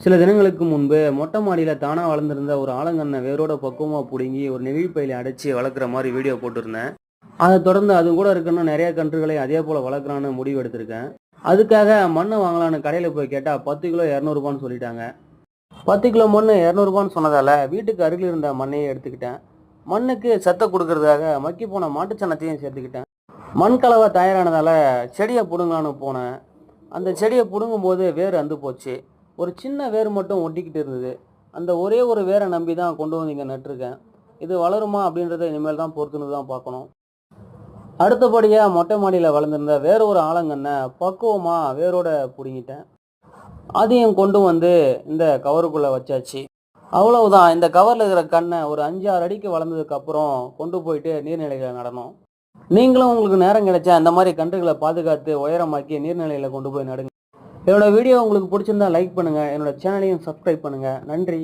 சில தினங்களுக்கு முன்பு மொட்டை மாடியில் தானாக வளர்ந்துருந்த ஒரு ஆலங்கன்னை வேரோட பக்குவமாக பிடுங்கி ஒரு நெகிழிப்பையில் அடைச்சி வளர்க்குற மாதிரி வீடியோ போட்டிருந்தேன். அதை தொடர்ந்து அது கூட இருக்கணும் நிறைய கன்றுகளை அதே போல் வளர்க்குறான்னு முடிவு எடுத்திருக்கேன். அதுக்காக மண்ணை வாங்கலான்னு கடையில் போய் கேட்டால் 10 கிலோ 200 சொல்லிட்டாங்க. 10 கிலோ மண் 200 சொன்னதால் வீட்டுக்கு அருகில் இருந்த மண்ணையே எடுத்துக்கிட்டேன். மண்ணுக்கு சத்தை கொடுக்கறதுக்காக மக்கி போன மாட்டுச்சனத்தையும் சேர்த்துக்கிட்டேன். மண் கலவை தயாரானதால் செடியை பிடுங்கலான்னு போனேன். அந்த செடியை பிடுங்கும் போது வேர் அந்து போச்சு. ஒரு சின்ன வேர் மட்டும் ஒட்டிக்கிட்டு இருந்தது. அந்த ஒரே ஒரு வேரை நம்பி தான் கொண்டு வந்து இங்கே நட்டுருக்கேன். இது வளருமா அப்படின்றத இனிமேல் தான் பொறுத்துன்னு தான் பார்க்கணும். அடுத்தபடியாக மொட்டை மாடியில் வளர்ந்துருந்த வேற ஒரு ஆலங்கன்னை பக்குவமாக வேரோட பிடுங்கிட்டேன். அதையும் கொண்டு வந்து இந்த கவருக்குள்ளே வச்சாச்சு. அவ்வளவுதான். இந்த கவரில் இருக்கிற கண்ணை ஒரு 5-6 அடிக்கு வளர்ந்ததுக்கப்புறம் கொண்டு போயிட்டு நீர்நிலைகளை நடணும். நீங்களும் உங்களுக்கு நேரம் கிடைச்சா இந்த மாதிரி கன்றுகளை பாதுகாத்து உயரமாக்கி நீர்நிலையில் கொண்டு போய் நடுங்க. என்னோட வீடியோ உங்களுக்கு பிடிச்சிருந்தா லைக் பண்ணுங்கள். என்னோட சேனலையும் சப்ஸ்கிரைப் பண்ணுங்கள். நன்றி.